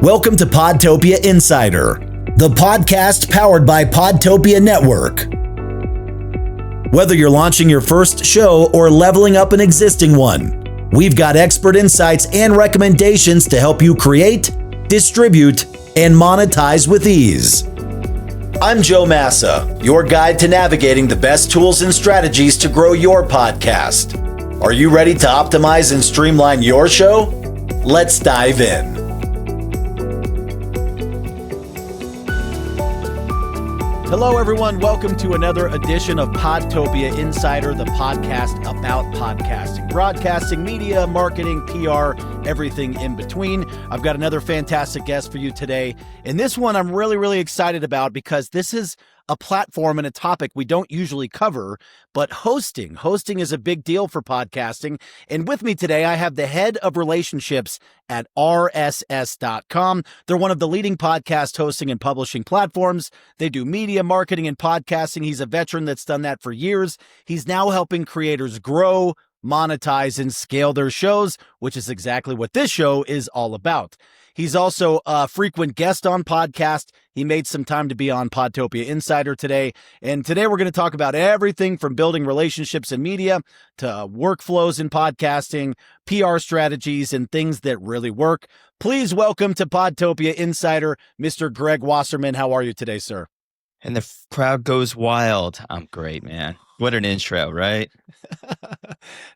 Welcome to Podtopia Insider, the podcast powered by Podtopia Network. Whether you're launching your first show or leveling up an existing one, we've got expert insights and recommendations to help you create, distribute, and monetize with ease. I'm Joe Massa, your guide to navigating the best tools and strategies to grow your podcast. Are you ready to optimize and streamline your show? Let's dive in. Hello, everyone. Welcome to another edition of Podtopia Insider, the podcast about podcasting, broadcasting, media, marketing, PR, everything in between. I've got another fantastic guest for you today. And this one I'm really excited about because this is a platform and a topic we don't usually cover, but hosting. Hosting is a big deal for podcasting. And with me today, I have the head of relationships at RSS.com. They're one of the leading podcast hosting and publishing platforms. They do media, marketing, and podcasting. He's a veteran that's done that for years. He's now helping creators grow, monetize, and scale their shows, which is exactly what this show is all about. He's also a frequent guest on podcast. He made some time to be on Podtopia Insider today. And today we're going to talk about everything from building relationships in media to workflows in podcasting, PR strategies, and things that really work. Please welcome to Podtopia Insider, Mr. Greg Wasserman. How are you today, sir? And the crowd goes wild. I'm great, man. What an intro, right?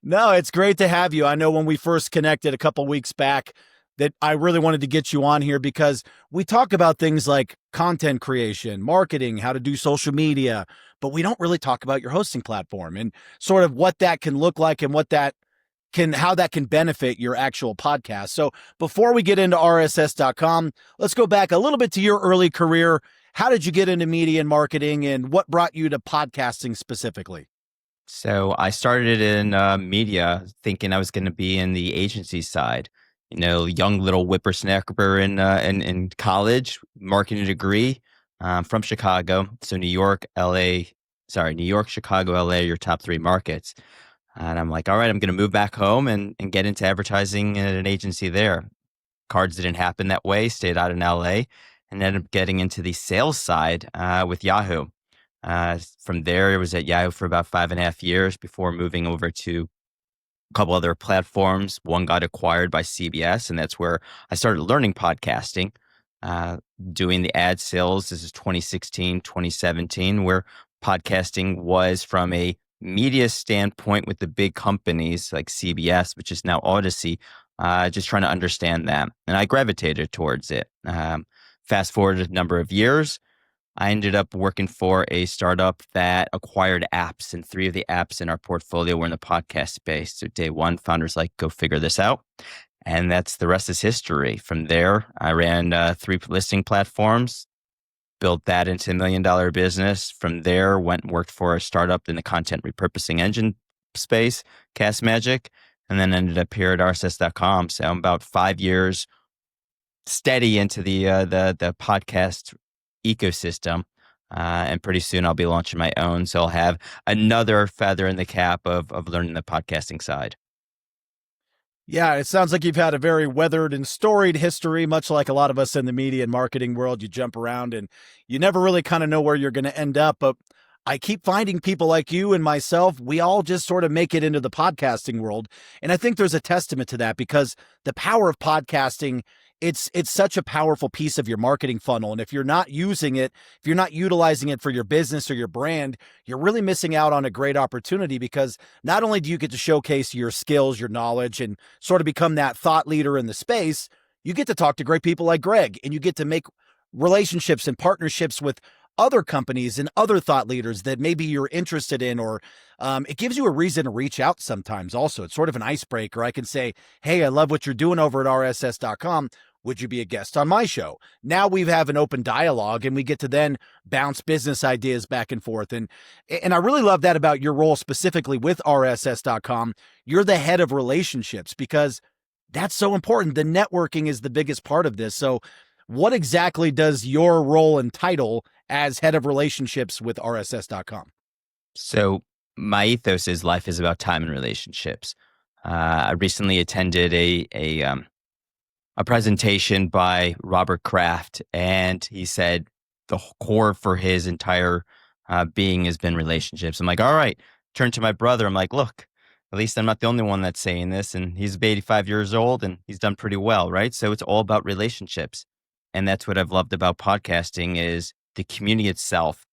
No, it's great to have you. I know when we first connected a couple weeks back, that I really wanted to get you on here because we talk about things like content creation, marketing, how to do social media, but we don't really talk about your hosting platform and sort of what that can look like and how that can benefit your actual podcast. So before we get into RSS.com, let's go back a little bit to your early career. How did you get into media and marketing, and what brought you to podcasting specifically? So I started in media thinking I was going to be in the agency side. You know, young little whippersnapper in college, marketing degree from Chicago. So New York, Chicago, LA, your top three markets. And I'm like, all right, I'm going to move back home and get into advertising at an agency there. Cards didn't happen that way, stayed out in LA and ended up getting into the sales side with Yahoo. From there, I was at Yahoo for about 5.5 years before moving over to a couple other platforms. One got acquired by CBS, and that's where I started learning podcasting, doing the ad sales. This is 2016, 2017, where podcasting was from a media standpoint with the big companies like CBS, which is now Odyssey, just trying to understand that. And I gravitated towards it. Fast forward a number of years, I ended up working for a startup that acquired apps, and 3 of the apps in our portfolio were in the podcast space. So day one, founders like, go figure this out. And that's the rest is history. From there, I ran 3 listing platforms, built that into $1 million business. From there, went and worked for a startup in the content repurposing engine space, Cast Magic, and then ended up here at RSS.com. So I'm about 5 years steady into the podcast ecosystem, and pretty soon I'll be launching my own. So I'll have another feather in the cap of learning the podcasting side. Yeah, it sounds like you've had a very weathered and storied history, much like a lot of us in the media and marketing world. You jump around and you never really kind of know where you're going to end up. But I keep finding people like you and myself, we all just sort of make it into the podcasting world. And I think there's a testament to that because the power of podcasting, it's such a powerful piece of your marketing funnel. And if you're not using it, if you're not utilizing it for your business or your brand, you're really missing out on a great opportunity because not only do you get to showcase your skills, your knowledge, and sort of become that thought leader in the space, you get to talk to great people like Greg, and you get to make relationships and partnerships with other companies and other thought leaders that maybe you're interested in, or it gives you a reason to reach out sometimes. Also, it's sort of an icebreaker. I can say, hey, I love what you're doing over at RSS.com. Would you be a guest on my show? Now we have an open dialogue and we get to then bounce business ideas back and forth. And I really love that about your role specifically with RSS.com. You're the head of relationships because that's so important. The networking is the biggest part of this. So what exactly does your role entitle as head of relationships with RSS.com? So my ethos is life is about time and relationships. I recently attended a a presentation by Robert Kraft, and he said the core for his entire being has been relationships. I'm like, all right, turn to my brother. I'm like, look, at least I'm not the only one that's saying this. And he's 85 years old and he's done pretty well, right? So it's all about relationships. And that's what I've loved about podcasting is the community itself,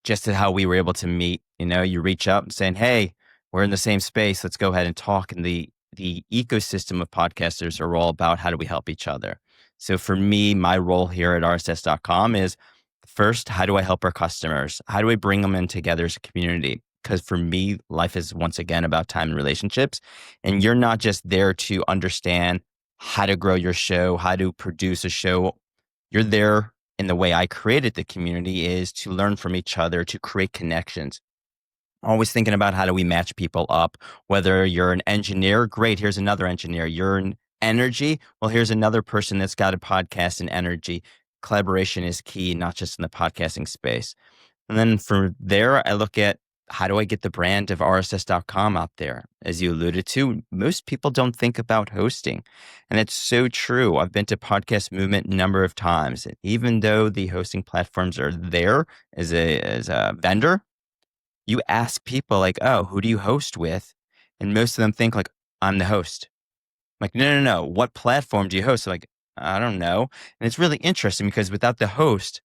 just how we were able to meet. You know, you reach out and saying, "Hey, we're in the same space. Let's go ahead and talk." And the ecosystem of podcasters are all about how do we help each other. So for me, my role here at RSS.com is first, how do I help our customers? How do I bring them in together as a community? Because for me, life is once again about time and relationships. And you're not just there to understand how to grow your show, how to produce a show. You're there in the way I created the community is to learn from each other, to create connections. Always thinking about how do we match people up. Whether you're an engineer, great, here's another engineer. You're in energy, well, here's another person that's got a podcast in energy. Collaboration is key, not just in the podcasting space. And then from there, I look at how do I get the brand of RSS.com out there? As you alluded to, most people don't think about hosting. And it's so true. I've been to Podcast Movement a number of times. And even though the hosting platforms are there as a vendor, you ask people like, oh, who do you host with? And most of them think like, I'm the host. I'm like, no, no, no. What platform do you host? I'm like, I don't know. And it's really interesting because without the host,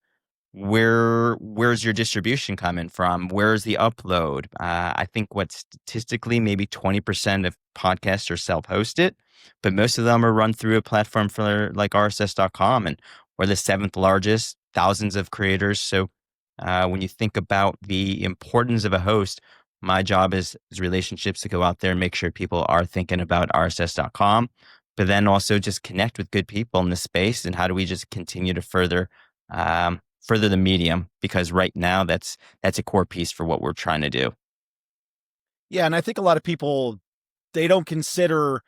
where's your distribution coming from? Where's the upload? I think what statistically maybe 20% of podcasts are self-hosted, but most of them are run through a platform for like RSS.com, and we're the seventh largest, thousands of creators. So when you think about the importance of a host, my job is relationships to go out there and make sure people are thinking about RSS.com, but then also just connect with good people in the space. And how do we just continue to further the medium, because right now that's a core piece for what we're trying to do. Yeah, and I think a lot of people, they don't consider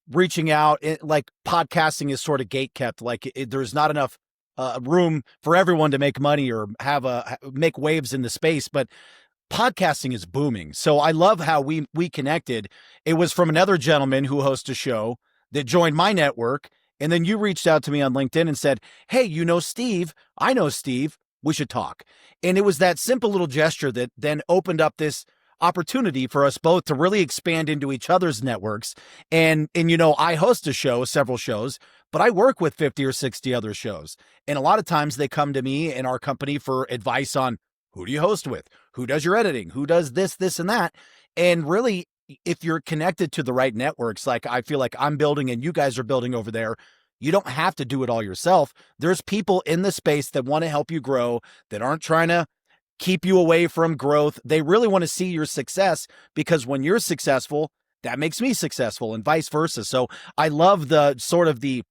reaching out. Like podcasting is sort of gate kept. Like there's not enough room for everyone to make money or make waves in the space. But podcasting is booming. So I love how we connected. It was from another gentleman who hosts a show that joined my network. And then you reached out to me on LinkedIn and said, "Hey, you know Steve? I know Steve. We should talk." And it was that simple little gesture that then opened up this opportunity for us both to really expand into each other's networks. And you know, I host a show, several shows, but I work with 50 or 60 other shows. And a lot of times they come to me and our company for advice on who do you host with? Who does your editing? Who does this, and that? And really, if you're connected to the right networks, like I feel like I'm building and you guys are building over there, you don't have to do it all yourself. There's people in the space that want to help you grow, that aren't trying to keep you away from growth. They really want to see your success, because when you're successful, that makes me successful and vice versa. So I love the sort of the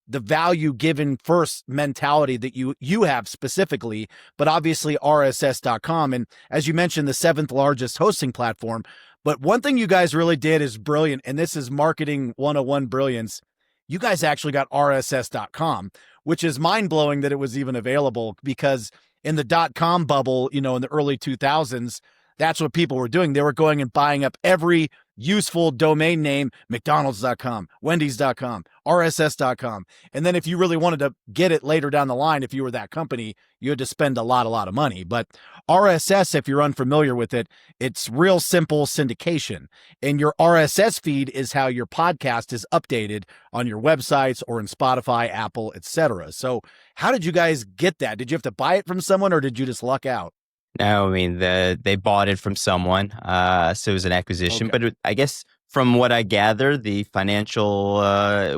value given first mentality that you have specifically, but obviously RSS.com. And as you mentioned, the seventh largest hosting platform. But one thing you guys really did is brilliant, and this is marketing 101 brilliance. You guys actually got RSS.com, which is mind blowing that it was even available, because in the .com bubble, you know, in the early 2000s, that's what people were doing. They were going and buying up every useful domain name, McDonald's.com, Wendy's.com, RSS.com. And then if you really wanted to get it later down the line, if you were that company, you had to spend a lot of money. But RSS, if you're unfamiliar with it, it's real simple syndication. And your RSS feed is how your podcast is updated on your websites or in Spotify, Apple, etc. So how did you guys get that? Did you have to buy it from someone, or did you just luck out? No, I mean they bought it from someone, so it was an acquisition. Okay. But I guess from what I gather, the financial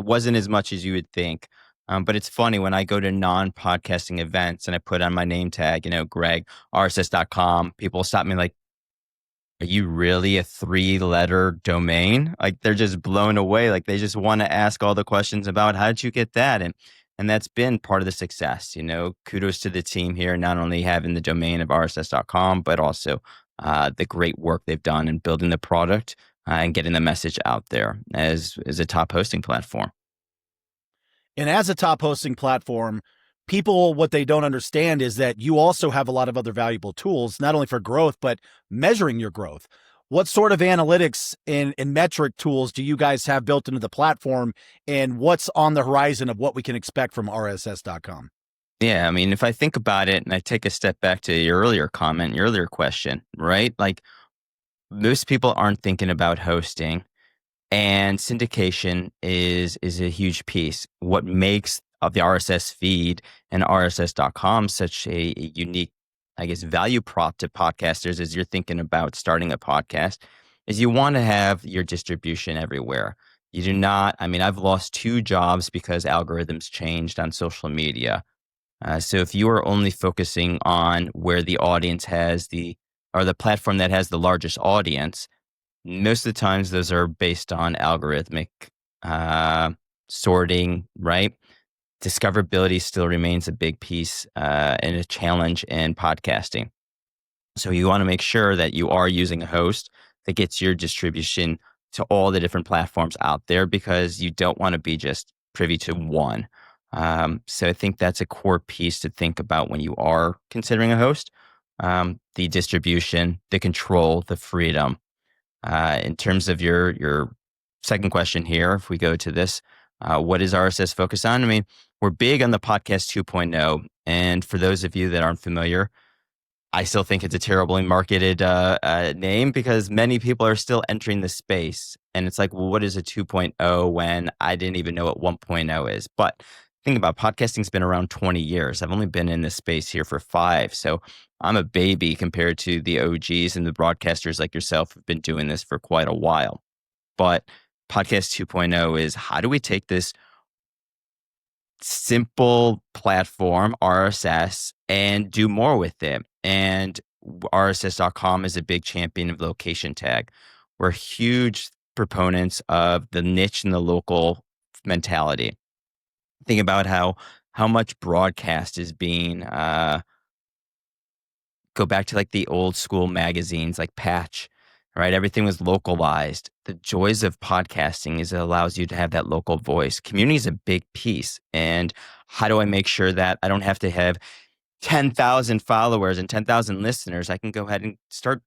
wasn't as much as you would think. But it's funny when I go to non-podcasting events and I put on my name tag, you know, Greg, RSS.com, people stop me like, are you really a 3-letter domain? Like they're just blown away. Like they just want to ask all the questions about how did you get that? And that's been part of the success. You know, kudos to the team here, not only having the domain of RSS.com, but also the great work they've done in building the product and getting the message out there as a top hosting platform. And as a top hosting platform, people, what they don't understand is that you also have a lot of other valuable tools, not only for growth, but measuring your growth. what sort of analytics and metric tools do you guys have built into the platform, and what's on the horizon of what we can expect from RSS.com? Yeah, I mean, if I think about it and I take a step back to your earlier comment, your earlier question, right? Like most people aren't thinking about hosting. And syndication is a huge piece. What makes of the RSS feed and RSS.com such a unique, I guess, value prop to podcasters as you're thinking about starting a podcast is you want to have your distribution everywhere. You do not, I mean, I've lost 2 jobs because algorithms changed on social media. So if you are only focusing on where the audience has or the platform that has the largest audience, most of the times, those are based on algorithmic uh, sorting, right? Discoverability still remains a big piece and a challenge in podcasting. So you want to make sure that you are using a host that gets your distribution to all the different platforms out there because you don't want to be just privy to one. So I think that's a core piece to think about when you are considering a host. The distribution, the control, the freedom. In terms of your second question here, if we go to this, what is RSS focus on? I mean, we're big on the podcast 2.0. And for those of you that aren't familiar, I still think it's a terribly marketed name because many people are still entering the space. And it's like, well, what is a 2.0 when I didn't even know what 1.0 is? But think about podcasting's been around 20 years. I've only been in this space here for 5. So I'm a baby compared to the OGs and the broadcasters like yourself who've been doing this for quite a while. But podcast 2.0 is how do we take this simple platform, RSS, and do more with it? And RSS.com is a big champion of location tag. We're huge proponents of the niche and the local mentality. Think about how much broadcast is being go back to like the old school magazines like Patch, right? Everything was localized. The joys of podcasting is it allows you to have that local voice. Community is a big piece. And how do I make sure that I don't have to have 10,000 followers and 10,000 listeners? I can go ahead and start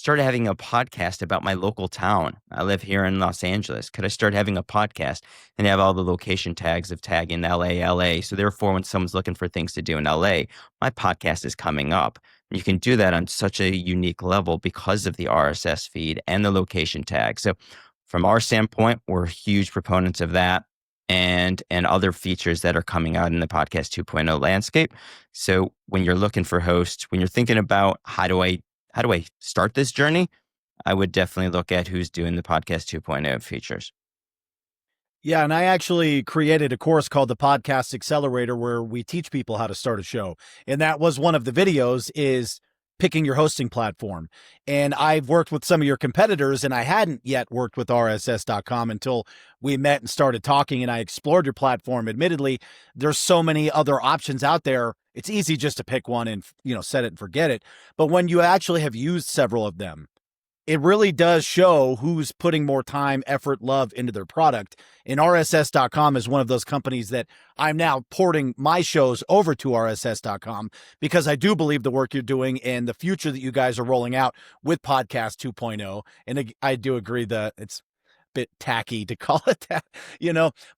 having a podcast about my local town. I live here in Los Angeles. Could I start having a podcast and have all the location tags of tagging LA? So therefore, when someone's looking for things to do in LA, my podcast is coming up. And you can do that on such a unique level because of the RSS feed and the location tag. So from our standpoint, we're huge proponents of that and other features that are coming out in the podcast 2.0 landscape. So when you're looking for hosts, when you're thinking about how do I start this journey, I would definitely look at who's doing the podcast 2.0 features. Yeah, and I actually created a course called the Podcast Accelerator where we teach people how to start a show. And that was one of the videos is picking your hosting platform. And I've worked with some of your competitors and I hadn't yet worked with RSS.com until we met and started talking and I explored your platform. Admittedly, there's so many other options out there. It's easy just to pick one and, set it and forget it. But when you actually have used several of them, it really does show who's putting more time, effort, love into their product. And RSS.com is one of those companies that I'm now porting my shows over to RSS.com because I do believe the work you're doing and the future that you guys are rolling out with Podcast 2.0. And I do agree that it's bit tacky to call it that,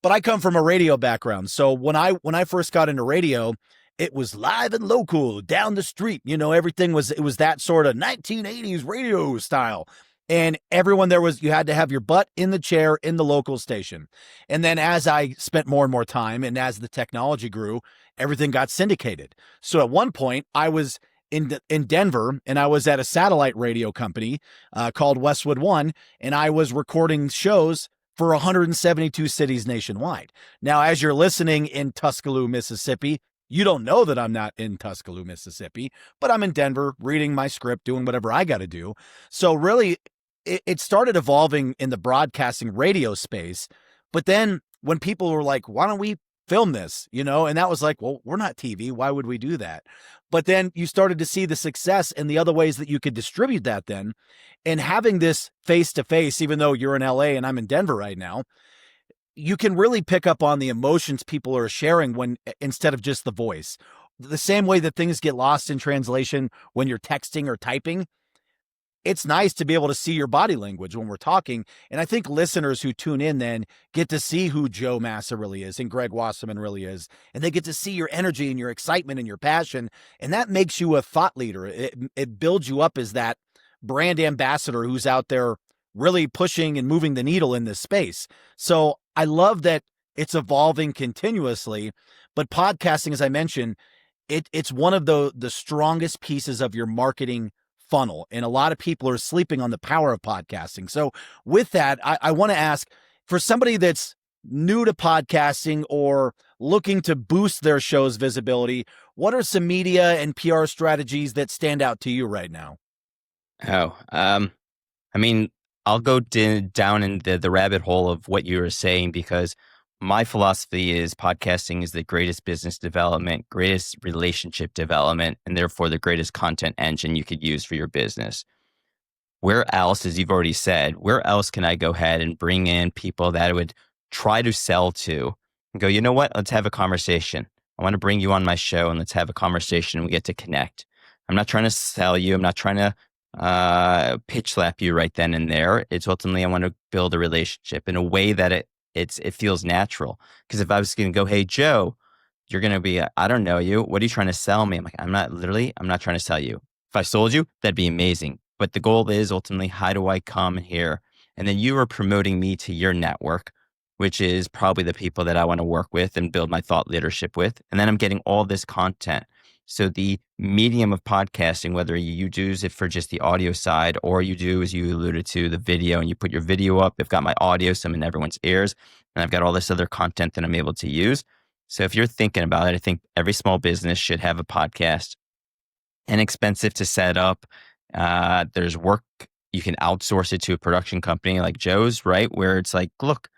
but I come from a radio background. So when I first got into radio, it was live and local down the street. It was that sort of 1980s radio style. And everyone there you had to have your butt in the chair in the local station. And then as I spent more and more time and as the technology grew, everything got syndicated. So at one point I was in Denver and I was at a satellite radio company called Westwood One, and I was recording shows for 172 cities nationwide. Now, as you're listening in Tuscaloosa, Mississippi, you don't know that I'm not in Tuscaloosa, Mississippi, but I'm in Denver reading my script, doing whatever I got to do. So really, it started evolving in the broadcasting radio space. But then when people were like, why don't we film this? And that was like, well, we're not TV. Why would we do that? But then you started to see the success and the other ways that you could distribute that then. And having this face to face, even though you're in LA and I'm in Denver right now, you can really pick up on the emotions people are sharing when instead of just the voice. The same way that things get lost in translation when you're texting or typing, it's nice to be able to see your body language when we're talking. And I think listeners who tune in then get to see who Joe Massa really is and Greg Wasserman really is. And they get to see your energy and your excitement and your passion. And that makes you a thought leader. It builds you up as that brand ambassador who's out there really pushing and moving the needle in this space. So I love that it's evolving continuously. But podcasting, as I mentioned, it's one of the strongest pieces of your marketing funnel. And a lot of people are sleeping on the power of podcasting. So with that, I want to ask, for somebody that's new to podcasting or looking to boost their show's visibility, what are some media and PR strategies that stand out to you right now? Oh, I mean, I'll go down in the rabbit hole of what you were saying, because my philosophy is podcasting is the greatest business development, greatest relationship development, and therefore the greatest content engine you could use for your business. Where else, as you've already said, where else can I go ahead and bring in people that I would try to sell to and go, you know what? Let's have a conversation. I want to bring you on my show and let's have a conversation and we get to connect. I'm not trying to sell you. I'm not trying to pitch slap you right then and there. It's ultimately, I want to build a relationship in a way that it feels natural. Because if I was going to go, hey, Joe, you're going to be, I don't know you. What are you trying to sell me? I'm like, I'm not trying to sell you. If I sold you, that'd be amazing. But the goal is ultimately, how do I come here? And then you are promoting me to your network, which is probably the people that I want to work with and build my thought leadership with. And then I'm getting all this content. So the medium of podcasting, whether you use it for just the audio side or you do, as you alluded to, the video, and you put your video up, I've got my audio, so I'm in everyone's ears, and I've got all this other content that I'm able to use. So if you're thinking about it, I think every small business should have a podcast. Inexpensive to set up. There's work. You can outsource it to a production company like Joe's, right? Where it's like, look,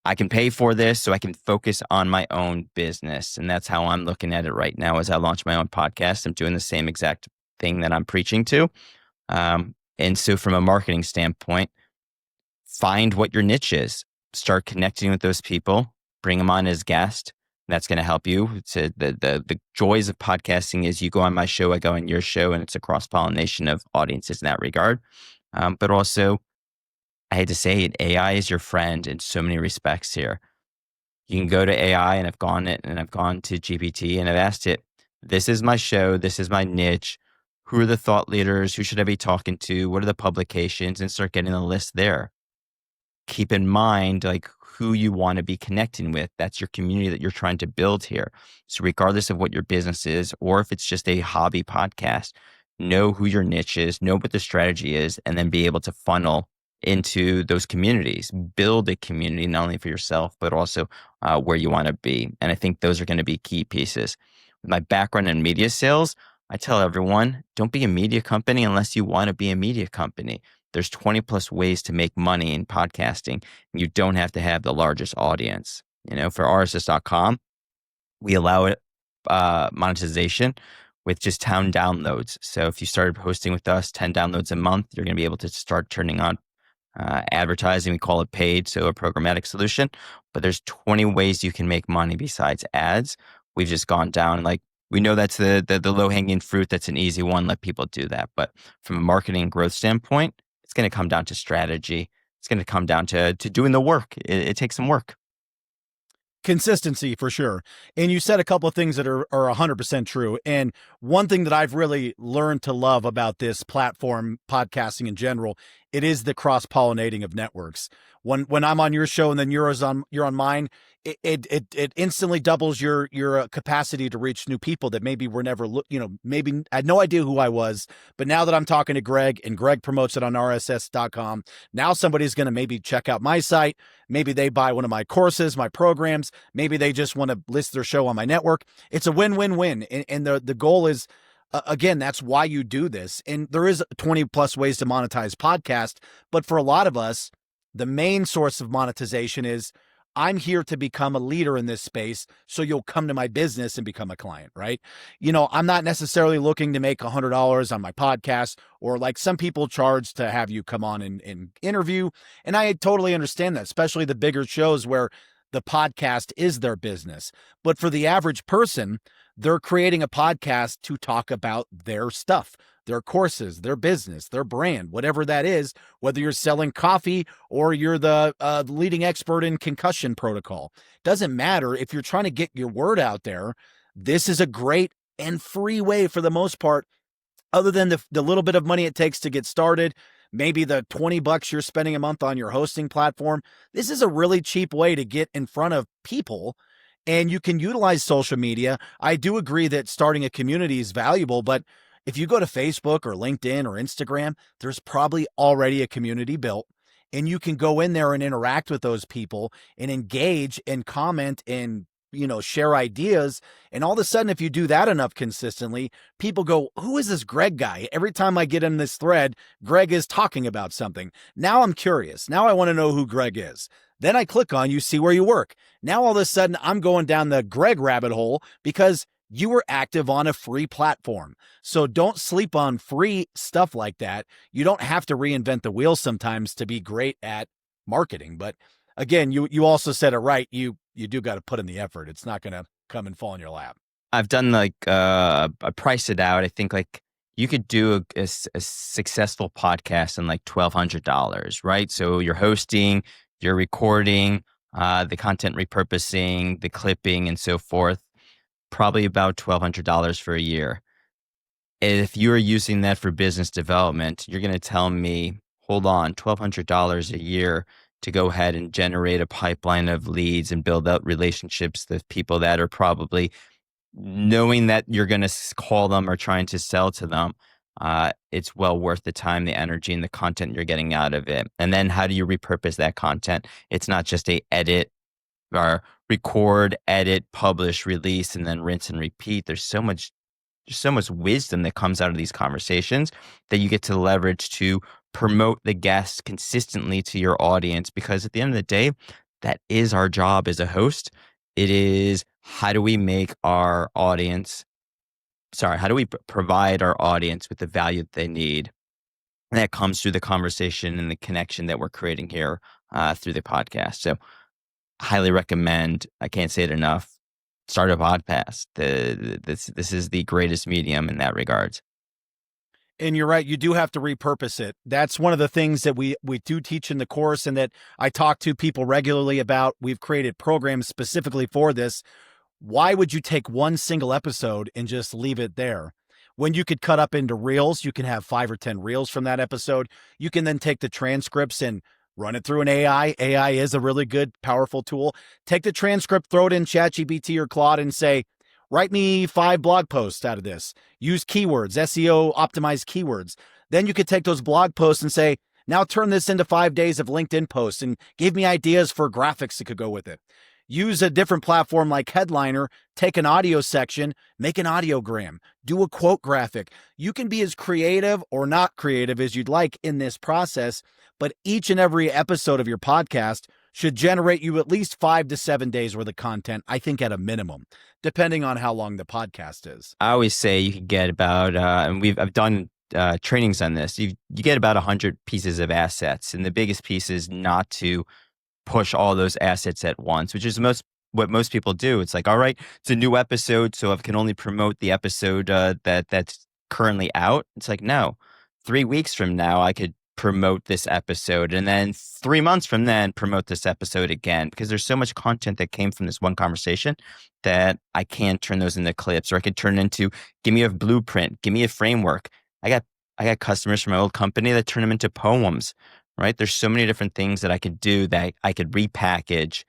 I can pay for this so I can focus on my own business. And that's how I'm looking at it right now as I launch my own podcast. I'm doing the same exact thing that I'm preaching to. And so from a marketing standpoint, find what your niche is. Start connecting with those people, bring them on as guests. That's going to help you. It's the joys of podcasting is you go on my show, I go on your show, and it's a cross-pollination of audiences in that regard. But also, I hate to say it, AI is your friend in so many respects here. You can go to AI, and I've gone to GPT and I've asked it, this is my show, this is my niche. Who are the thought leaders? Who should I be talking to? What are the publications? And start getting a list there. Keep in mind, like, who you want to be connecting with. That's your community that you're trying to build here. So regardless of what your business is, or if it's just a hobby podcast, know who your niche is, know what the strategy is, and then be able to funnel into those communities. Build a community, not only for yourself, but also where you want to be. And I think those are going to be key pieces. With my background in media sales, I tell everyone, don't be a media company unless you want to be a media company. There's 20 plus ways to make money in podcasting. And you don't have to have the largest audience. You know, for RSS.com, we allow it monetization with just 10 downloads. So if you started hosting with us, 10 downloads a month, you're going to be able to start turning on advertising. We call it paid, so a programmatic solution. But there's 20 ways you can make money besides ads. We've just gone down, like, we know that's the low-hanging fruit. That's an easy one. Let people do that. But from a marketing and growth standpoint, it's going to come down to strategy. It's going to come down to doing the work. It takes some work. Consistency for sure. And you said a couple of things that are 100% true. And one thing that I've really learned to love about this platform, podcasting in general, it is the cross-pollinating of networks. When I'm on your show and then you're on mine, it instantly doubles your capacity to reach new people that maybe were never maybe had no idea who I was, but now that I'm talking to Greg and Greg promotes it on RSS.com, now somebody's going to maybe check out my site. Maybe they buy one of my courses, my programs. Maybe they just want to list their show on my network. It's a win-win-win, and the goal is. Again, that's why you do this. And there is 20 plus ways to monetize podcast. But for a lot of us, the main source of monetization is I'm here to become a leader in this space. So you'll come to my business and become a client, right? I'm not necessarily looking to make $100 on my podcast, or like some people charge to have you come on and interview. And I totally understand that, especially the bigger shows where the podcast is their business. But for the average person, they're creating a podcast to talk about their stuff, their courses, their business, their brand, whatever that is, whether you're selling coffee or you're the leading expert in concussion protocol. Doesn't matter. If you're trying to get your word out there, this is a great and free way for the most part, other than the little bit of money it takes to get started, maybe the $20 you're spending a month on your hosting platform. This is a really cheap way to get in front of people, and you can utilize social media. I do agree that starting a community is valuable, but if you go to Facebook or LinkedIn or Instagram, there's probably already a community built, and you can go in there and interact with those people and engage and comment and share ideas. And all of a sudden, if you do that enough consistently, people go, who is this Greg guy? Every time I get in this thread, Greg is talking about something. Now I'm curious. Now I want to know who Greg is. Then I click on you, see where you work. Now all of a sudden I'm going down the Greg rabbit hole because you were active on a free platform. So don't sleep on free stuff like that. You don't have to reinvent the wheel sometimes to be great at marketing. But again, you also said it right. You do got to put in the effort. It's not going to come and fall in your lap. I've done like I price it out. I think like you could do a successful podcast in like $1,200, right? So you're hosting, you're recording, the content repurposing, the clipping, and so forth. Probably about $1,200 for a year. If you're using that for business development, you're going to tell me, hold on, $1,200 a year to go ahead and generate a pipeline of leads and build out relationships with people that are probably knowing that you're going to call them or trying to sell to them. It's well worth the time, the energy, and the content you're getting out of it. And then how do you repurpose that content? It's not just a edit or record, edit, publish, release, and then rinse and repeat. There's so much wisdom that comes out of these conversations that you get to leverage to promote the guests consistently to your audience. Because at the end of the day, that is our job as a host. It is, how do we make our audience, how do we provide our audience with the value that they need? And that comes through the conversation and the connection that we're creating here through the podcast. So highly recommend, I can't say it enough, start a podcast. This is the greatest medium in that regard. And you're right, you do have to repurpose it. That's one of the things that we do teach in the course and that I talk to people regularly about. We've created programs specifically for this. Why would you take one single episode and just leave it there? When you could cut up into reels, you can have 5 or 10 reels from that episode. You can then take the transcripts and run it through an AI. AI is a really good, powerful tool. Take the transcript, throw it in ChatGPT or Claude and say, write me 5 blog posts out of this. Use keywords, SEO optimized keywords. Then you could take those blog posts and say, now turn this into 5 days of LinkedIn posts and give me ideas for graphics that could go with it. Use a different platform like Headliner, take an audio section, make an audiogram, do a quote graphic. You can be as creative or not creative as you'd like in this process, but each and every episode of your podcast should generate you at least 5 to 7 days worth of content, I think at a minimum, depending on how long the podcast is. I always say you could get about, and I've done trainings on this. You get about 100 pieces of assets, and the biggest piece is not to push all those assets at once, which is what most people do. It's like, all right, it's a new episode, so I can only promote the episode that's currently out. It's like, no, 3 weeks from now, I could promote this episode, and then 3 months from then promote this episode again, because there's so much content that came from this one conversation that I can't turn those into clips, or I could turn into, give me a blueprint, give me a framework. I got customers from my old company that turn them into poems, right? There's so many different things that I could do that I could repackage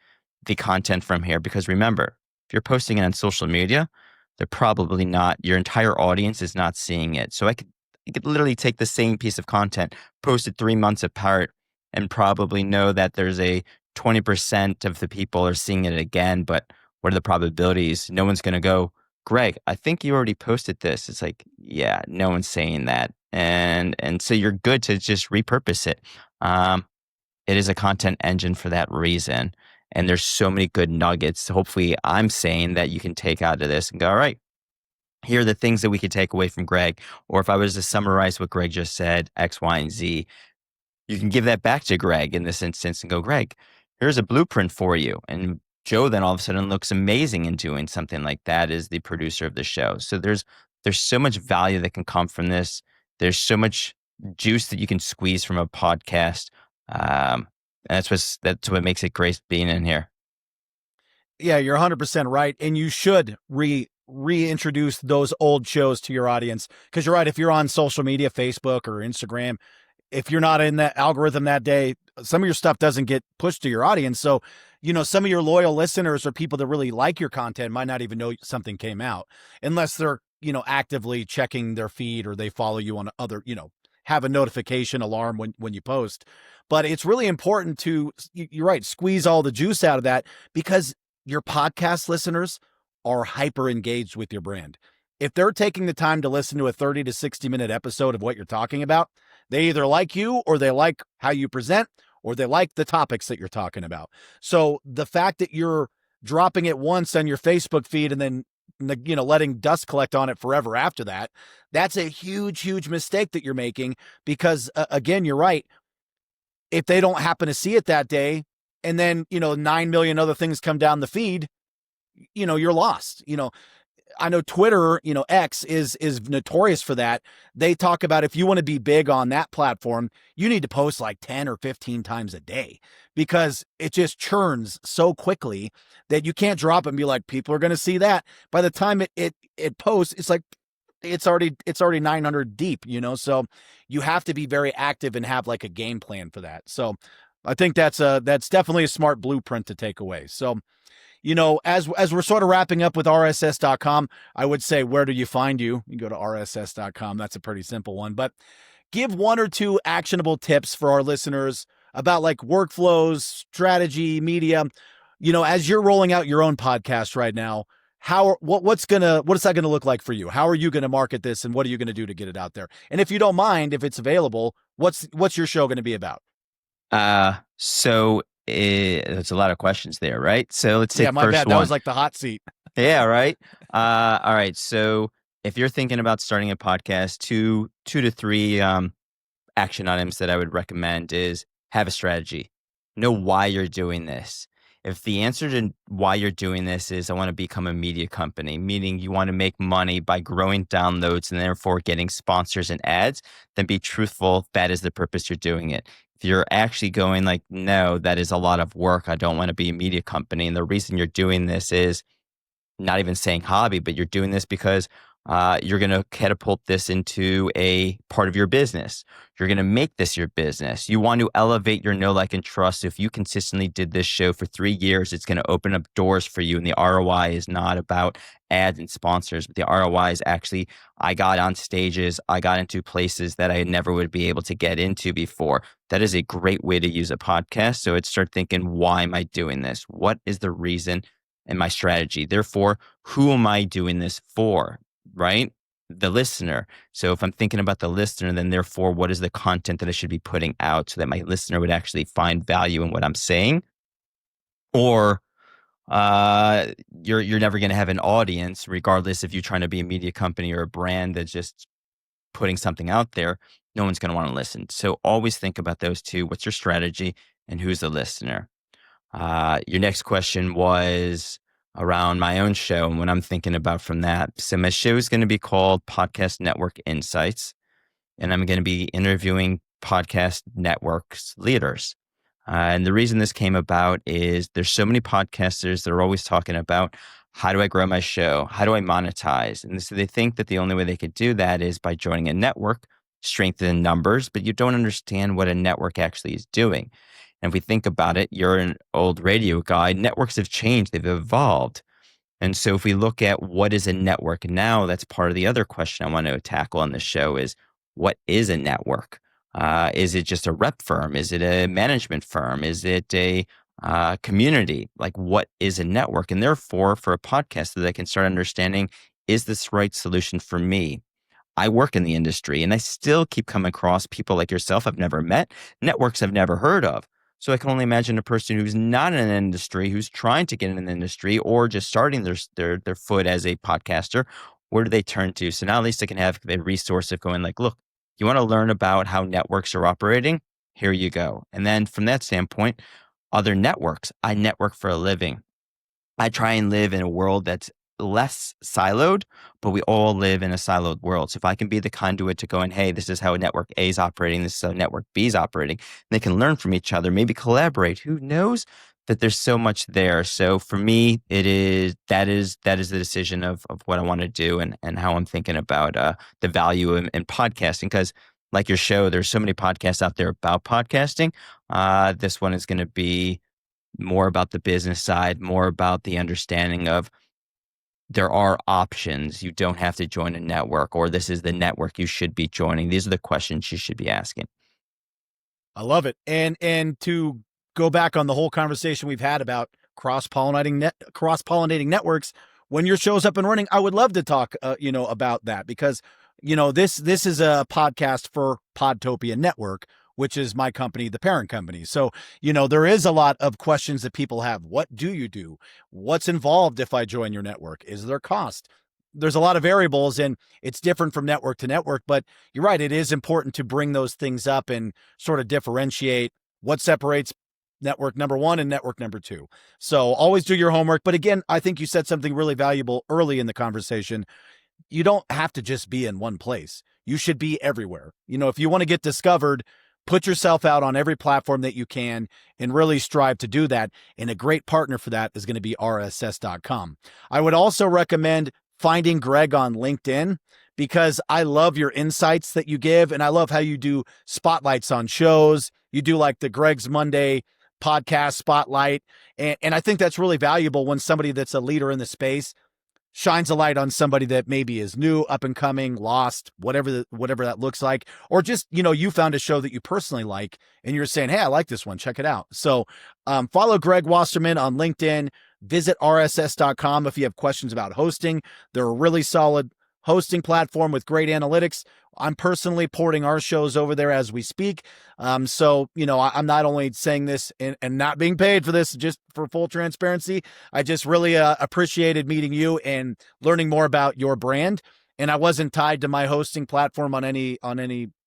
the content from here. Because remember, if you're posting it on social media, they're probably not, your entire audience is not seeing it. So I could literally take the same piece of content, post it 3 months apart, and probably know that there's a 20% of the people are seeing it again. But what are the probabilities? No one's going to go, Greg, I think you already posted this. It's like, yeah, no one's saying that. And so you're good to just repurpose it. It is a content engine for that reason. And there's so many good nuggets. Hopefully I'm saying that you can take out of this and go, all right, here are the things that we could take away from Greg. Or if I was to summarize what Greg just said, X, Y, and Z, you can give that back to Greg in this instance and go, Greg, here's a blueprint for you. And Joe then all of a sudden looks amazing in doing something like that as the producer of the show. So there's so much value that can come from this. There's so much juice that you can squeeze from a podcast. And that's what makes it great being in here. Yeah, you're 100% right. And you should reintroduce those old shows to your audience. Because you're right. If you're on social media, Facebook or Instagram, if you're not in that algorithm that day, some of your stuff doesn't get pushed to your audience. So, some of your loyal listeners or people that really like your content might not even know something came out unless they're, actively checking their feed or they follow you on other, have a notification alarm when you post. But it's really important to, you're right, squeeze all the juice out of that because your podcast listeners are hyper engaged with your brand. If they're taking the time to listen to a 30 to 60-minute episode of what you're talking about, they either like you or they like how you present or they like the topics that you're talking about. So the fact that you're dropping it once on your Facebook feed and then letting dust collect on it forever after that, that's a huge mistake that you're making because again, you're right. If they don't happen to see it that day and then, 9 million other things come down the feed, you're lost. I know Twitter, X is notorious for that. They talk about if you want to be big on that platform, you need to post like 10 or 15 times a day because it just churns so quickly that you can't drop it and be like, people are going to see that. By the time it posts, it's like it's already 900 deep, so you have to be very active and have like a game plan for that. So I think that's definitely a smart blueprint to take away. So as we're sort of wrapping up with rss.com, I would say, where do you find you? You go to rss.com. That's a pretty simple one, but give one or two actionable tips for our listeners about like workflows, strategy, media, as you're rolling out your own podcast right now. What is that going to look like for you? How are you going to market this and what are you going to do to get it out there? And if you don't mind, if it's available, what's your show going to be about? So there's a lot of questions there, right? So let's Yeah, take my first bad. That one. was like the hot seat. Yeah, right. All right. So if you're thinking about starting a podcast, two to three action items that I would recommend is have a strategy. Know why you're doing this. If the answer to why you're doing this is I want to become a media company, meaning you want to make money by growing downloads and therefore getting sponsors and ads, then be truthful. That is the purpose you're doing it. If you're actually going like, no, that is a lot of work. I don't want to be a media company. And the reason you're doing this is not even saying hobby, but you're doing this because you're going to catapult this into a part of your business. You're going to make this your business. You want to elevate your know, like, and trust. If you consistently did this show for 3 years, it's going to open up doors for you. And the ROI is not about ads and sponsors, but the ROI is actually, I got on stages, I got into places that I never would be able to get into before. That is a great way to use a podcast. So I'd start thinking, why am I doing this? What is the reason? And my strategy. Therefore, who am I doing this for? Right? The listener. So if I'm thinking about the listener, then therefore, what is the content that I should be putting out so that my listener would actually find value in what I'm saying? Or you're never going to have an audience, regardless if you're trying to be a media company or a brand that's just putting something out there. No one's going to want to listen. So always think about those two. What's your strategy and who's the listener? Your next question was around my own show and what I'm thinking about from that. So my show is going to be called Podcast Network Insights, and I'm going to be interviewing podcast networks leaders. And the reason this came about is there's so many podcasters that are always talking about how do I grow my show? How do I monetize? And so they think that the only way they could do that is by joining a network, strengthen numbers, but you don't understand what a network actually is doing. And if we think about it, you're an old radio guy. Networks have changed, they've evolved. And so if we look at what is a network now, that's part of the other question I want to tackle on the show is what is a network? Is it just a rep firm? Is it a management firm? Is it a community? Like what is a network? And therefore, for a podcast that I can start understanding, is this the right solution for me? I work in the industry and I still keep coming across people like yourself I've never met, networks I've never heard of. So I can only imagine a person who's not in an industry, who's trying to get in an industry or just starting their foot as a podcaster. Where do they turn to? So now at least I can have a resource of going like, look, you want to learn about how networks are operating? Here you go. And then from that standpoint, other networks, I network for a living. I try and live in a world that's less siloed, but we all live in a siloed world. So if I can be the conduit to going, hey, this is how network A is operating, this is how network B is operating, they can learn from each other, maybe collaborate. Who knows? That there's so much there. So for me, that is the decision of what I want to do and how I'm thinking about the value in podcasting. Because like your show, there's so many podcasts out there about podcasting. This one is going to be more about the business side, more about the understanding of there are options. You don't have to join a network, or this is the network you should be joining. These are the questions you should be asking. I love it. And to go back on the whole conversation we've had about cross-pollinating networks, when your show's up and running, I would love to talk about that, because this is a podcast for Podtopia Network, which is my company, the parent company. So, there is a lot of questions that people have. What do you do? What's involved if I join your network? Is there cost? There's a lot of variables, and it's different from network to network, but you're right. It is important to bring those things up and sort of differentiate what separates network number one and network number two. So always do your homework. But again, I think you said something really valuable early in the conversation. You don't have to just be in one place. You should be everywhere. If you want to get discovered, put yourself out on every platform that you can and really strive to do that. And a great partner for that is going to be RSS.com. I would also recommend finding Greg on LinkedIn, because I love your insights that you give. And I love how you do spotlights on shows. You do like the Greg's Monday podcast spotlight. And I think that's really valuable when somebody that's a leader in the space shines a light on somebody that maybe is new, up and coming, lost, whatever that looks like, or just, you found a show that you personally like and you're saying, hey, I like this one, check it out. So follow Greg Wasserman on LinkedIn, visit RSS.com if you have questions about hosting. They're a really solid hosting platform with great analytics. I'm personally porting our shows over there as we speak. So, I'm not only saying this and not being paid for this, just for full transparency. I just really appreciated meeting you and learning more about your brand. And I wasn't tied to my hosting platform on any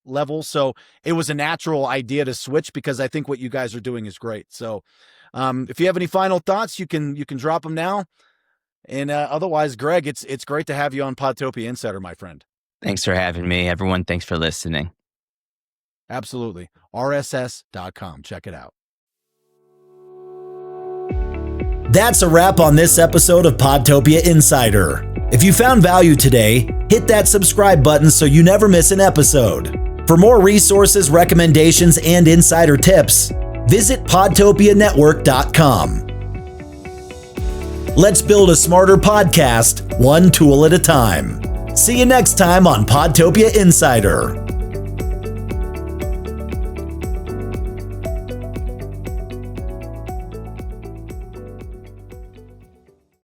level. So it was a natural idea to switch, because I think what you guys are doing is great. So if you have any final thoughts, you can drop them now. And otherwise, Greg, it's great to have you on Podtopia Insider, my friend. Thanks for having me. Everyone, thanks for listening. Absolutely. RSS.com. Check it out. That's a wrap on this episode of Podtopia Insider. If you found value today, hit that subscribe button so you never miss an episode. For more resources, recommendations, and insider tips, visit podtopianetwork.com. Let's build a smarter podcast, one tool at a time. See you next time on Podtopia Insider.